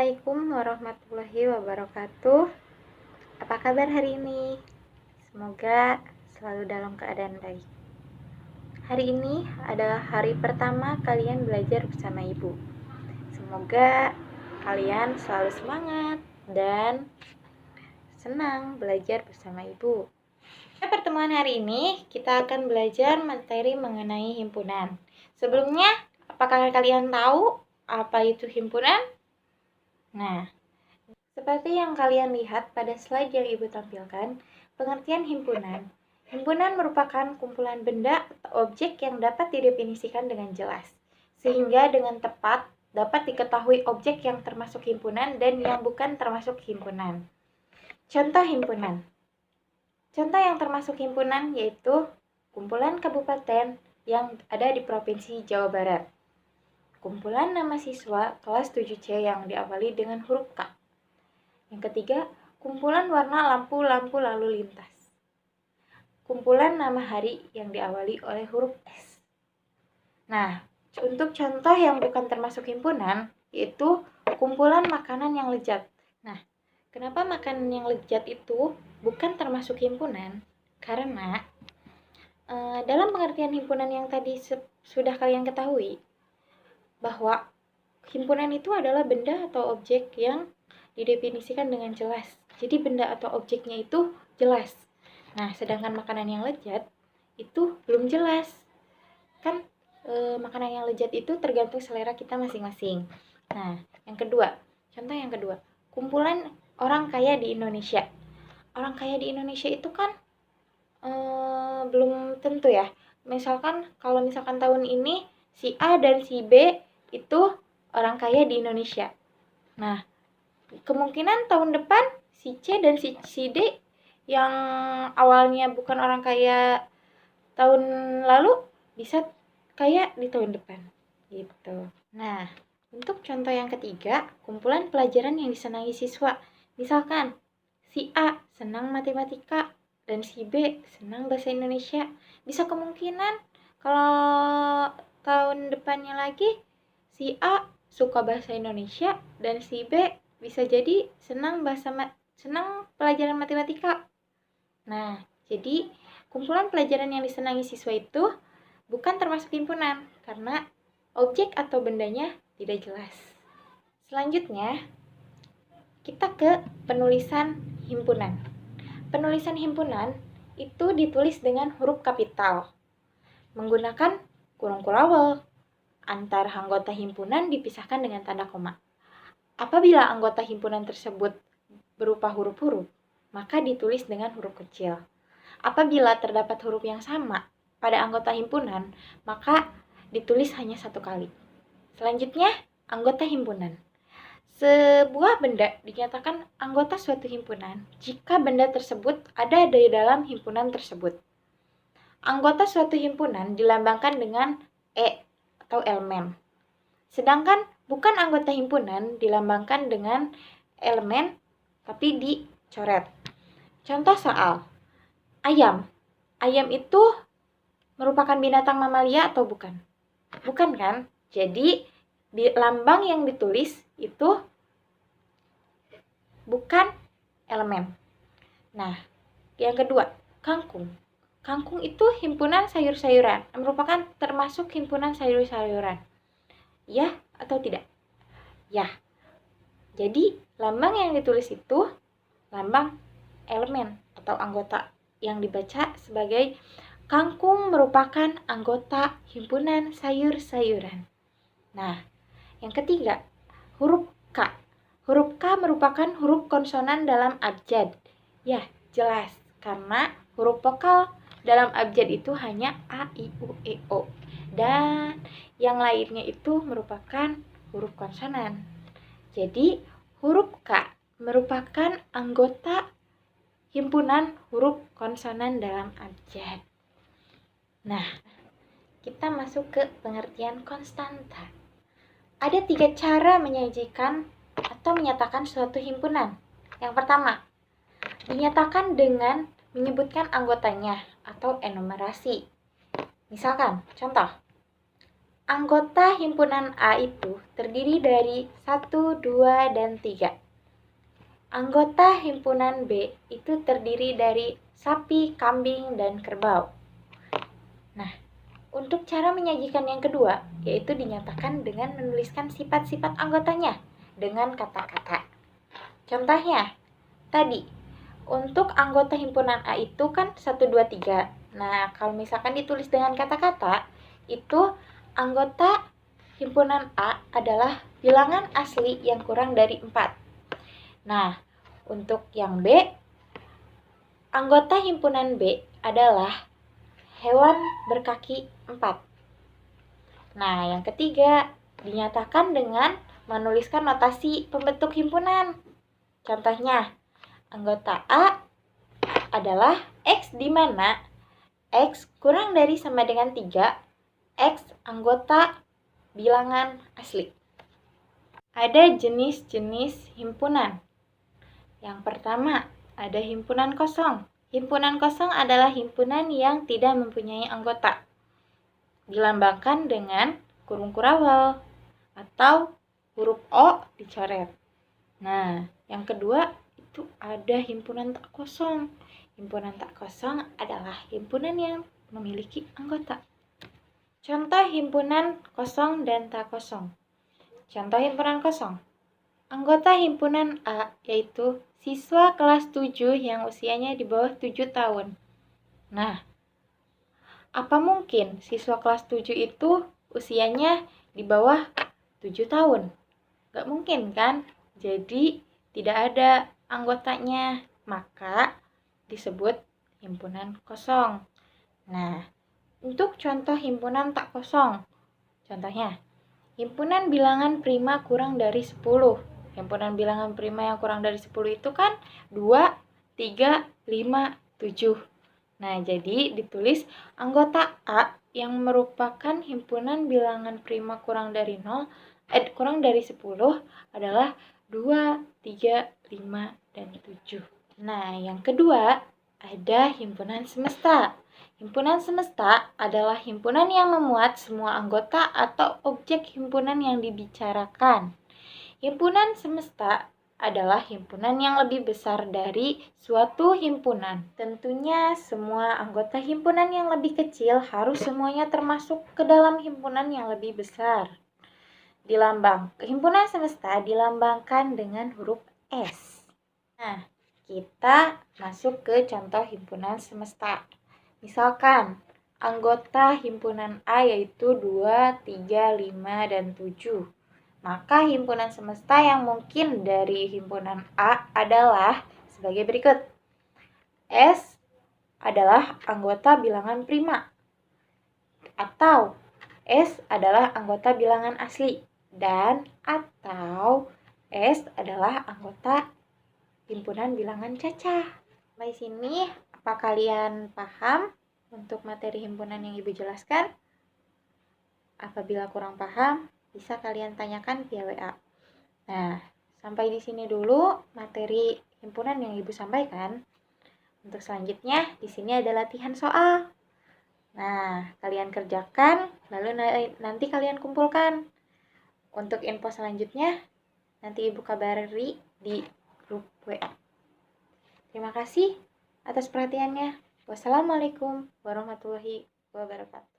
Assalamualaikum warahmatullahi wabarakatuh. Apa kabar hari ini? Semoga selalu dalam keadaan baik. Hari ini adalah hari pertama kalian belajar bersama ibu. Semoga kalian selalu semangat dan senang belajar bersama ibu. Pada pertemuan hari ini, kita akan belajar materi mengenai himpunan. Sebelumnya, apakah kalian tahu apa itu himpunan? Nah, seperti yang kalian lihat pada slide yang ibu tampilkan, pengertian himpunan. Himpunan merupakan kumpulan benda atau objek yang dapat didefinisikan dengan jelas, sehingga dengan tepat dapat diketahui objek yang termasuk himpunan dan yang bukan termasuk himpunan. Contoh himpunan. Contoh yang termasuk himpunan yaitu kumpulan kabupaten yang ada di Provinsi Jawa Barat. Kumpulan nama siswa kelas 7C yang diawali dengan huruf K. Yang ketiga, kumpulan warna lampu-lampu lalu lintas. Kumpulan nama hari yang diawali oleh huruf S. Nah, untuk contoh yang bukan termasuk himpunan, yaitu kumpulan makanan yang lezat. Nah, kenapa makanan yang lezat itu bukan termasuk himpunan? Karena dalam pengertian himpunan yang tadi sudah kalian ketahui, bahwa himpunan itu adalah benda atau objek yang didefinisikan dengan jelas. Jadi benda atau objeknya itu jelas. Nah, sedangkan makanan yang lezat itu belum jelas. Kan makanan yang lezat itu tergantung selera kita masing-masing. Nah, yang kedua, contoh yang kedua, kumpulan orang kaya di Indonesia. Orang kaya di Indonesia itu kan belum tentu ya. Kalau misalkan tahun ini si A dan si B itu orang kaya di Indonesia. Nah, kemungkinan tahun depan si C dan si D yang awalnya bukan orang kaya tahun lalu bisa kaya di tahun depan gitu. Nah, untuk contoh yang ketiga, kumpulan pelajaran yang disenangi siswa. Misalkan si A senang matematika dan si B senang bahasa Indonesia. Bisa kemungkinan kalau tahun depannya lagi si A suka bahasa Indonesia dan si B bisa jadi senang pelajaran matematika. Nah, jadi kumpulan pelajaran yang disenangi siswa itu bukan termasuk himpunan karena objek atau bendanya tidak jelas. Selanjutnya, kita ke penulisan himpunan. Penulisan himpunan itu ditulis dengan huruf kapital menggunakan kurung kurawal. Antar anggota himpunan dipisahkan dengan tanda koma. Apabila anggota himpunan tersebut berupa huruf-huruf, maka ditulis dengan huruf kecil. Apabila terdapat huruf yang sama pada anggota himpunan, maka ditulis hanya satu kali. Selanjutnya, anggota himpunan. Sebuah benda dinyatakan anggota suatu himpunan jika benda tersebut ada di dalam himpunan tersebut. Anggota suatu himpunan dilambangkan dengan E atau elemen. Sedangkan bukan anggota himpunan dilambangkan dengan elemen tapi dicoret. Contoh soal ayam. Ayam itu merupakan binatang mamalia atau bukan? Bukan kan? Jadi di lambang yang ditulis itu bukan elemen. Nah, yang kedua, kangkung. Kangkung itu himpunan sayur-sayuran, merupakan termasuk himpunan sayur-sayuran. Ya atau tidak? Ya. Jadi, lambang yang ditulis itu lambang elemen atau anggota yang dibaca sebagai kangkung merupakan anggota himpunan sayur-sayuran. Nah, yang ketiga, huruf K. Huruf K merupakan huruf konsonan dalam abjad. Ya, jelas. Karena huruf vokal dalam abjad itu hanya A, I, U, E, O. Dan yang lainnya itu merupakan huruf konsonan. Jadi, huruf K merupakan anggota himpunan huruf konsonan dalam abjad. Nah, kita masuk ke pengertian konstanta. Ada 3 cara menyajikan atau menyatakan suatu himpunan. Yang pertama, dinyatakan dengan menyebutkan anggotanya atau enumerasi. Misalkan, contoh, Anggota himpunan A itu terdiri dari 1, 2, dan 3. Anggota himpunan B itu terdiri dari sapi, kambing, dan kerbau. Nah, untuk cara menyajikan yang kedua, yaitu dinyatakan dengan menuliskan sifat-sifat anggotanya dengan kata-kata. Contohnya, tadi, untuk anggota himpunan A itu kan 1, 2, 3. Nah, kalau misalkan ditulis dengan kata-kata, itu anggota himpunan A adalah bilangan asli yang kurang dari 4. Nah, untuk yang B, anggota himpunan B adalah hewan berkaki 4. Nah, yang ketiga, dinyatakan dengan menuliskan notasi pembentuk himpunan. Contohnya, anggota A adalah X di mana X kurang dari sama dengan 3, X anggota bilangan asli. Ada jenis-jenis himpunan. Yang pertama, ada himpunan kosong. Himpunan kosong adalah himpunan yang tidak mempunyai anggota. Dilambangkan dengan kurung kurawal atau huruf O dicoret. Nah, yang kedua itu ada himpunan tak kosong. Himpunan tak kosong adalah himpunan yang memiliki anggota. Contoh himpunan kosong dan tak kosong. Contoh himpunan kosong. Anggota himpunan A yaitu siswa kelas 7 yang usianya di bawah 7 tahun. Nah, apa mungkin siswa kelas 7 itu usianya di bawah 7 tahun? Gak mungkin kan? Jadi tidak ada anggotanya, maka disebut himpunan kosong. Nah, untuk contoh himpunan tak kosong, contohnya, himpunan bilangan prima kurang dari 10. Himpunan bilangan prima yang kurang dari 10 itu kan 2, 3, 5, 7. Nah, jadi ditulis anggota A yang merupakan himpunan bilangan prima kurang dari 10 adalah 2, 3, 5, dan 7. Nah, yang kedua ada himpunan semesta. Himpunan semesta adalah himpunan yang memuat semua anggota atau objek himpunan yang dibicarakan. Himpunan semesta adalah himpunan yang lebih besar dari suatu himpunan. Tentunya semua anggota himpunan yang lebih kecil harus semuanya termasuk ke dalam himpunan yang lebih besar. Himpunan semesta dilambangkan dengan huruf S. Nah, kita masuk ke contoh himpunan semesta. Misalkan, anggota himpunan A yaitu 2, 3, 5, dan 7. Maka himpunan semesta yang mungkin dari himpunan A adalah sebagai berikut. S adalah anggota bilangan prima. Atau S adalah anggota bilangan asli. Dan atau S adalah anggota himpunan bilangan cacah. Sampai sini, apa kalian paham untuk materi himpunan yang Ibu jelaskan? Apabila kurang paham, bisa kalian tanyakan via WA. Nah, sampai di sini dulu materi himpunan yang Ibu sampaikan. Untuk selanjutnya, di sini ada latihan soal. Nah, kalian kerjakan, lalu nanti kalian kumpulkan. Untuk info selanjutnya, nanti Ibu kabari di grup WA. Terima kasih atas perhatiannya. Wassalamualaikum warahmatullahi wabarakatuh.